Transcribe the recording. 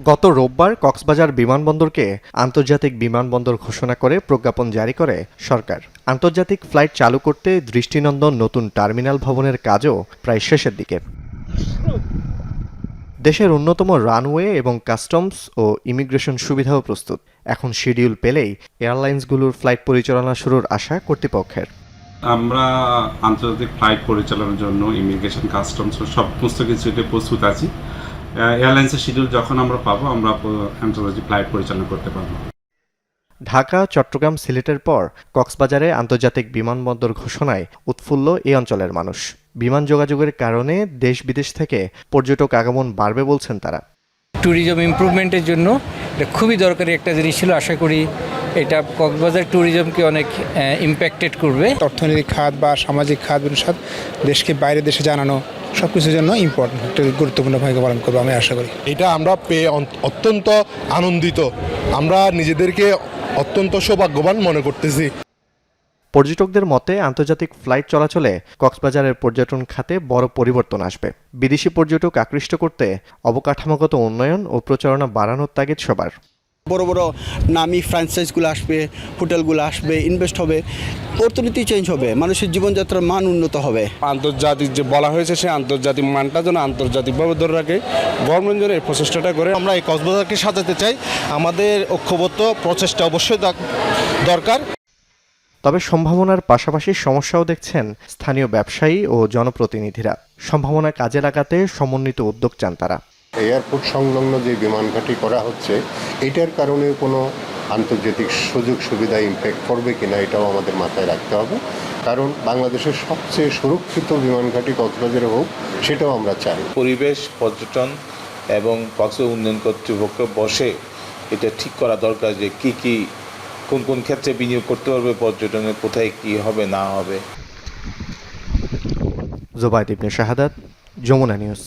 গত রোববার কক্সবাজার বিমানবন্দরকে আন্তর্জাতিক বিমানবন্দর ঘোষণা করে প্রজ্ঞাপন জারি করে সরকার। আন্তর্জাতিক ফ্লাইট চালু করতে দৃষ্টিনন্দন নতুন টার্মিনাল ভবনের কাজও প্রায় শেষের দিকে। দেশের অন্যতম রানওয়ে এবং কাস্টমস ও ইমিগ্রেশন সুবিধাও প্রস্তুত। এখন শিডিউল পেলেই এয়ারলাইন্সগুলোর ফ্লাইট পরিচালনা শুরুর আশা কর্তৃপক্ষের। আমরা আন্তর্জাতিক ফ্লাইট পরিচালনার জন্য ইমিগ্রেশন কাস্টমস সমস্ত কিছুতে প্রস্তুত আছি। এয়ারলাইন্সের শিডিউল যখন আমরা পাবো, আমরা আন্তর্জাতিক ফ্লাইট পরিচালনা করতে পারবো। ঢাকা, চট্টগ্রাম, সিলেটের পর কক্সবাজারে আন্তর্জাতিক বিমানবন্দর ঘোষণায় উৎফুল্ল এই অঞ্চলের মানুষ। বিমান যোগাযোগের কারণে দেশ বিদেশ থেকে পর্যটক আগমন বাড়বে বলছেন তারা। ট্যুরিজম ইমপ্রুভমেন্টের জন্য এটা খুবই দরকারি একটা জিনিস ছিল। আশা করি এটা কক্সবাজার ট্যুরিজমকে অনেক ইম্প্যাক্টেড করবে। অর্থনৈতিক খাত বা সামাজিক খাত সাথে দেশকে বাইরে দেশে জানানো সব কিছুর জন্য ইম্পর্টেন্ট একটা গুরুত্বপূর্ণ ভূমিকা পালন করবো আমি আশা করি। এটা আমরা পেয়ে অত্যন্ত আনন্দিত। আমরা নিজেদেরকে অত্যন্ত সৌভাগ্যবান মনে করতেছি। পর্যটকদের মতে আন্তর্জাতিক ফ্লাইট চলাচলে কক্সবাজারের পর্যটন খাতে বড় পরিবর্তন আসবে। বিদেশি পর্যটক আকৃষ্ট করতে অবকাঠামোগত উন্নয়ন ও প্রচারণা বাড়ানোর তাগিদ সবার। বড় বড় নামি ফ্র্যাঞ্চাইজগুলো আসবে, হোটেলগুলো আসবে, ইনভেস্ট হবে, অর্থনীতি চেঞ্জ হবে, মানুষের জীবনযাত্রার মান উন্নত হবে। আন্তর্জাতিক যে বলা হয়েছে সে আন্তর্জাতিক মানটা যেন আন্তর্জাতিকভাবে ধরে রাখে গভর্নমেন্ট যেন এই প্রচেষ্টাটা করে। আমরা এই কক্সবাজারকে সাজাতে চাই, আমাদের ঐক্যবদ্ধ প্রচেষ্টা অবশ্যই দরকার। তবে সম্ভাবনার পাশাপাশি সমস্যাও দেখছেন স্থানীয় ব্যবসায়ী ও জনপ্রতিনিধিরা। সম্ভাবনা কাজে লাগাতে সমন্বিত উদ্যোগ চান তারা। এয়ারপোর্ট সংলগ্ন যে বিমান ঘাঁটি করা হচ্ছে, এটার কারণে কোনো আন্তর্জাতিক সুযোগ সুবিধা ইমপ্যাক্ট করবে কিনা এটাও আমাদের মাথায় রাখতে হবে। কারণ বাংলাদেশের সবচেয়ে সুরক্ষিত বিমান ঘাঁটি কক্সবাজারে হোক, সেটাও আমরা চাই। পরিবেশ, পর্যটন এবং কক্সবাজার উন্নয়ন কর্তৃপক্ষ বসে এটা ঠিক করা দরকার যে কি কোন ক্ষেত্রে বিনিয়োগ করতে পারবে, পর্যটনে কোথায় কি হবে না হবে। জোবায়েদ ইবনে শাহাদাত, যমুনা নিউজ।